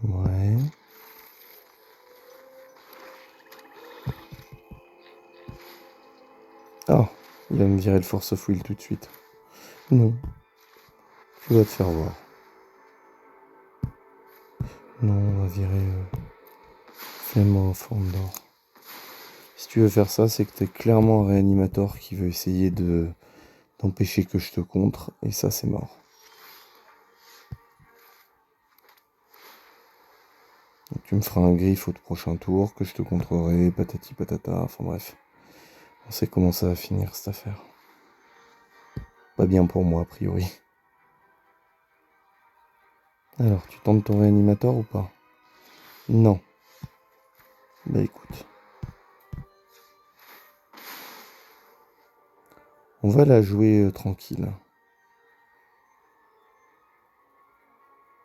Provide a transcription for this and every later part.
Ouais. Ah, il va me virer le force of will tout de suite. Non. Tu vas te faire voir. Non, on va virer Flemmant en forme d'or. Si tu veux faire ça, c'est que t'es clairement un réanimateur qui veut essayer d'empêcher que je te contre, et ça c'est mort. Donc, tu me feras un griffe au prochain tour, que je te contrerai, patati patata, enfin bref. On sait comment ça va finir cette affaire. Pas bien pour moi a priori. Alors, tu tentes ton réanimateur ou pas? Non. Bah écoute. On va la jouer tranquille.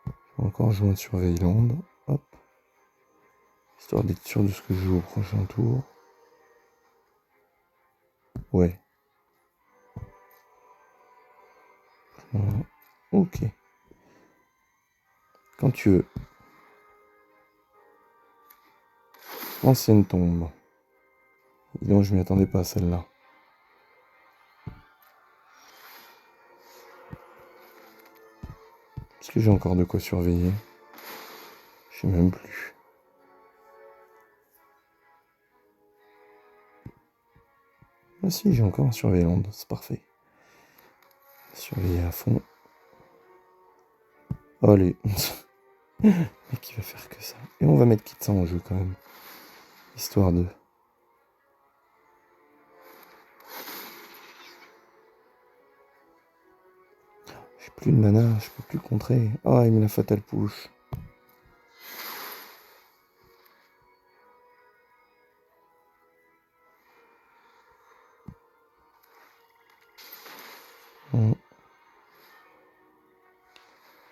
Je vais encore jouer un Surveilland. Hop. Histoire d'être sûr de ce que je joue au prochain tour. Ouais. Ok. Quand tu veux. Ancienne tombe. Non, je m'y attendais pas à celle-là. Est-ce que j'ai encore de quoi surveiller? Je sais même plus. Ah si, j'ai encore un Surveilland, c'est parfait. Surveiller à fond. Allez. Mec, il va faire que ça. Et on va mettre Kitsan en jeu quand même. Histoire de... J'ai plus de mana, je peux plus le contrer. Ah, il met la Fatal Push.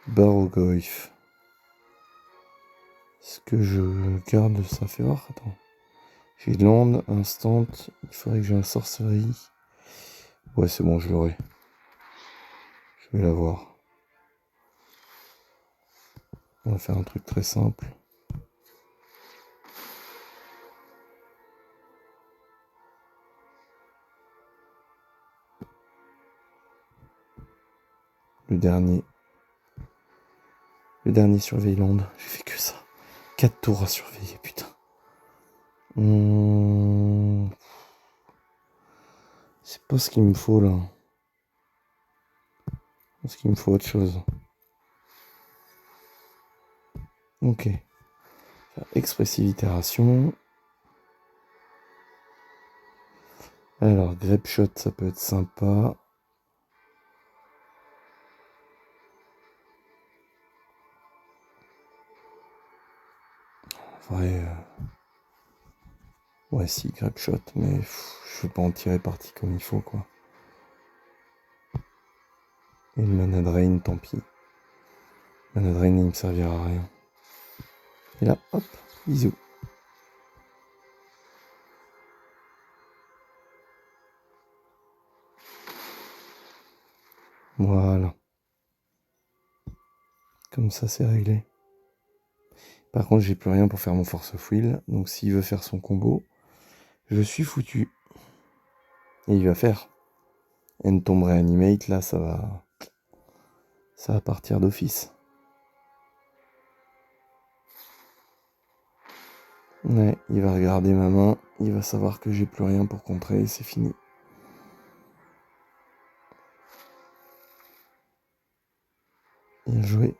Barrogoyf. Est-ce que je garde ça fait voir? Attends. J'ai land, instant. Il faudrait que j'ai un sorcerie. Ouais, c'est bon, je l'aurai. Je vais l'avoir. On va faire un truc très simple. Le dernier. Le dernier Surveilland. J'ai fait que ça. 4 tours à surveiller, putain. C'est pas ce qu'il me faut là. Parce qu'il me faut autre chose. Ok. Expressive itération. Alors, Grape Shot, ça peut être sympa. En vrai... Ouais, si, Grape Shot, mais je veux pas en tirer parti comme il faut, quoi. Et le Mana Drain, tant pis. Mana Drain, il me servira à rien. Et là, hop, bisous. Voilà. Comme ça, c'est réglé. Par contre, j'ai plus rien pour faire mon Force of Will. Donc, s'il veut faire son combo, je suis foutu. Et il va faire. Entomb Reanimate, là, ça va partir d'office. Ouais, il va regarder ma main. Il va savoir que j'ai plus rien pour contrer. C'est fini. Bien joué.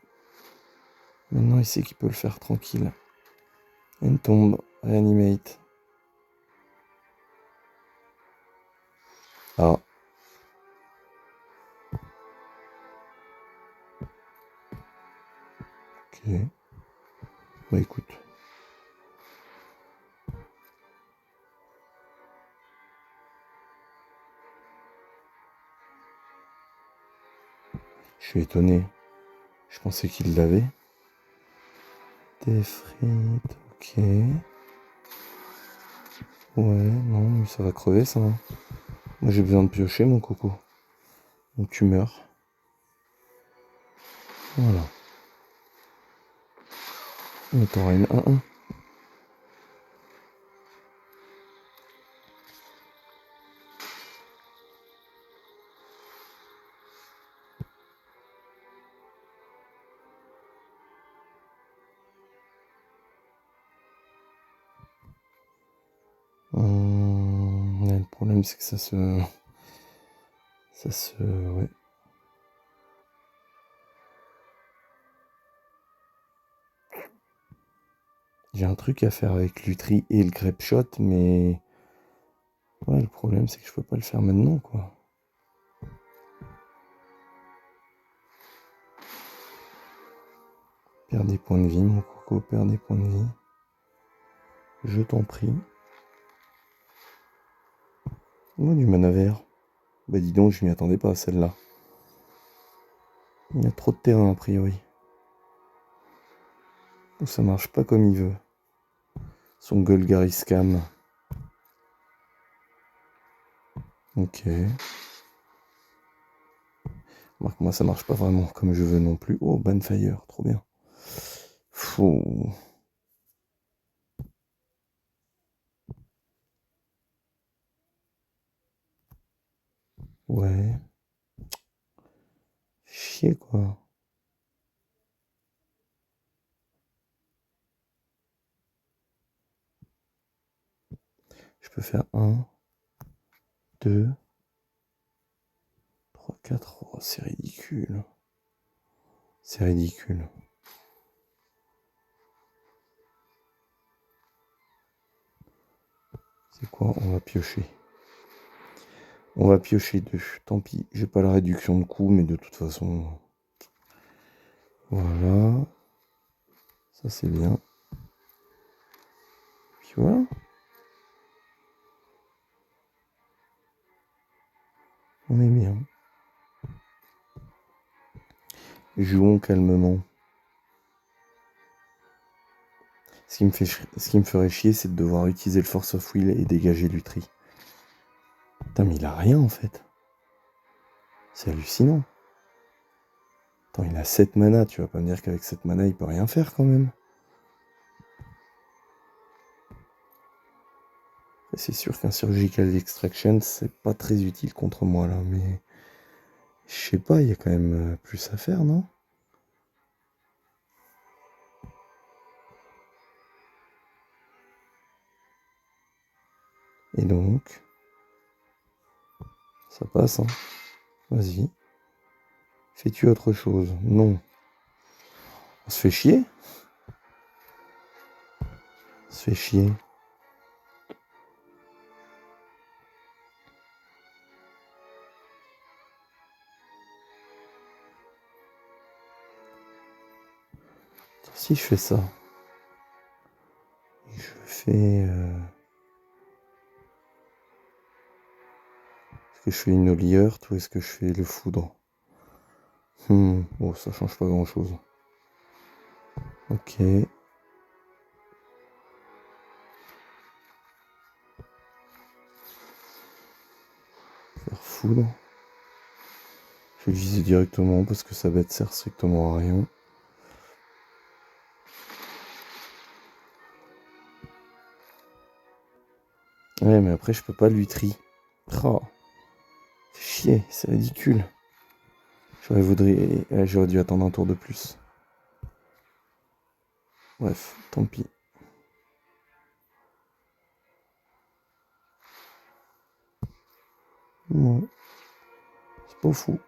Maintenant, il sait qu'il peut le faire tranquille. Entomb, Reanimate. Ah. Ok. Bah écoute. Je suis étonné. Je pensais qu'il l'avait. Des frites, ok. Ouais, non, mais ça va crever ça. Hein. Moi j'ai besoin de piocher mon coco. Donc tu meurs. Voilà. Mais t'auras une 1-1. Le problème c'est que ça se... Ouais. J'ai un truc à faire avec l'Utri et le Grape Shot, mais... Ouais, le problème c'est que je peux pas le faire maintenant, quoi. Perds des points de vie, mon coco, perds des points de vie. Je t'en prie. Oh, du mana vert. Bah dis donc, je m'y attendais pas à celle-là. Il y a trop de terrain a priori. Ça marche pas comme il veut. Son Golgari Scam. Ok. Marque, moi ça marche pas vraiment comme je veux non plus. Oh, Banfire, trop bien. Fou. Ouais. Chier quoi. Je peux faire 1, 2, 3, 4. Oh, c'est ridicule. C'est ridicule. C'est quoi? On va piocher. On va piocher 2. Tant pis, j'ai pas la réduction de coût, mais de toute façon... Voilà. Ça c'est bien. Puis voilà. On est bien. Jouons calmement. Ce qui me ferait chier, c'est de devoir utiliser le Force of Will et dégager l'Utri. Putain, mais il a rien en fait. C'est hallucinant. Attends, il a 7 mana, tu vas pas me dire qu'avec 7 mana, il peut rien faire quand même. C'est sûr qu'un Surgical Extraction, c'est pas très utile contre moi là, mais... Je sais pas, il y a quand même plus à faire, non? Et donc... Ça passe, hein. Vas-y. Fais-tu autre chose? Non. On se fait chier? On se fait chier. Si je fais ça, et je fais... Est-ce que je fais une Holy Earth ou est-ce que je fais le foudre? Bon, ça change pas grand-chose. Ok. Faire foudre. Je vais viser directement parce que ça bête sert strictement à rien. Ouais, mais après, je peux pas lui tri. Oh, chier, c'est ridicule. J'aurais dû attendre un tour de plus. Bref, tant pis. Ouais, c'est pas fou.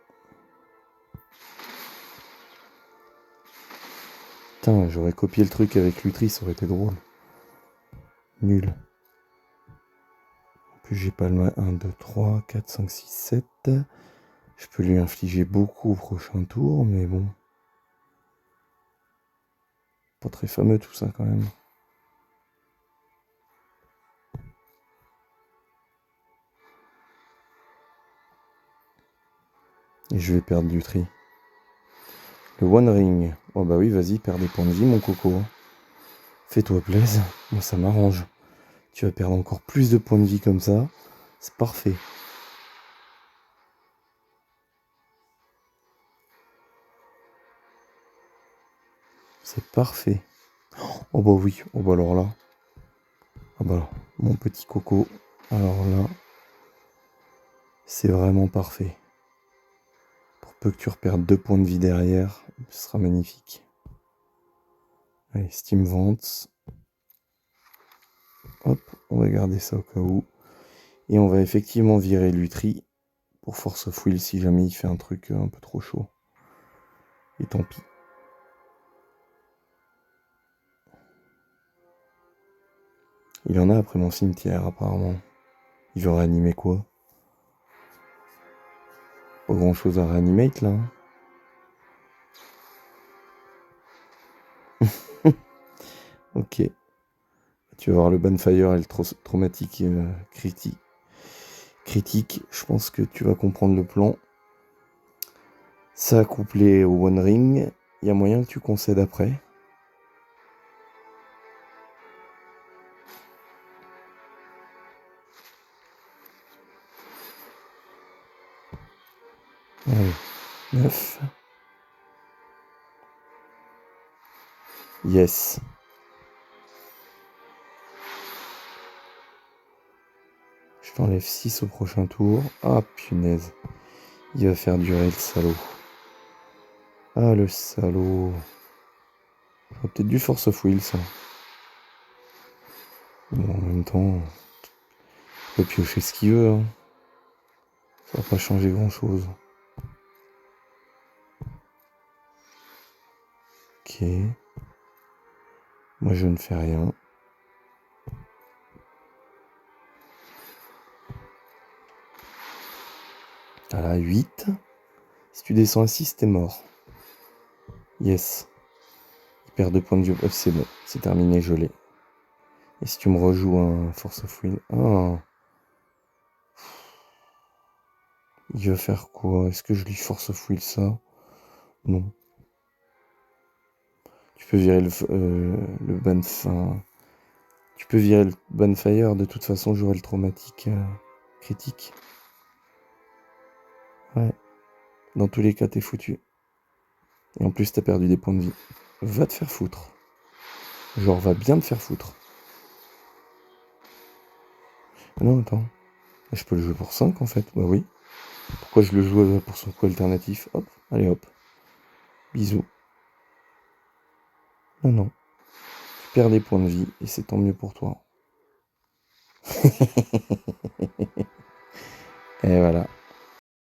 Putain, j'aurais copié le truc avec l'Utri, ça aurait été drôle. Nul. En plus, j'ai pas le 1, 2, 3, 4, 5, 6, 7. Je peux lui infliger beaucoup au prochain tour, mais bon. Pas très fameux tout ça quand même. Et je vais perdre du tri. Le One Ring. Oh bah oui, vas-y, perds des points de vie, mon coco. Fais-toi plaisir. Moi, ça m'arrange. Tu vas perdre encore plus de points de vie comme ça. C'est parfait. C'est parfait. Oh bah oui, oh bah alors là. Ah bah mon petit coco. Alors là, c'est vraiment parfait. Pour peu que tu reperdes 2 points de vie derrière, ce sera magnifique. Allez, Steam Vents. Hop, on va garder ça au cas où. Et on va effectivement virer Lutri pour Force of Will si jamais il fait un truc un peu trop chaud. Et tant pis. Il y en a après mon cimetière apparemment. Il veut réanimer quoi? Pas grand chose à réanimate là. Ok. Tu vas voir le Bonfire et le traumatique critique. Je pense que tu vas comprendre le plan. Ça couplé au One Ring, il y a moyen que tu concèdes après. Allez, 9. Yes. Je t'enlève 6 au prochain tour. Ah punaise. Il va faire durer le salaud. Ah le salaud. J'aurais peut-être dû Force of Will ça. Bon, en même temps, il peut piocher ce qu'il veut. Hein. Ça va pas changer grand chose. Ok. Moi je ne fais rien. T'as la 8. Si tu descends à 6, t'es mort. Yes. Il perd 2 points de vie. C'est bon. C'est terminé, je l'ai. Et si tu me rejoues un Force of Will. Ah. Il va faire quoi? Est-ce que je lui Force of Will ça? Non. Tu peux virer le Bonfire. Tu peux virer le Bonfire. De toute façon, j'aurai le traumatique critique. Ouais. Dans tous les cas, t'es foutu. Et en plus, t'as perdu des points de vie. Va te faire foutre. Genre, va bien te faire foutre. Ah non, attends. Je peux le jouer pour 5 en fait. Bah oui. Pourquoi je le joue pour son coup alternatif? Hop, allez hop. Bisous. Non, non. Tu perds des points de vie et c'est tant mieux pour toi. Et voilà.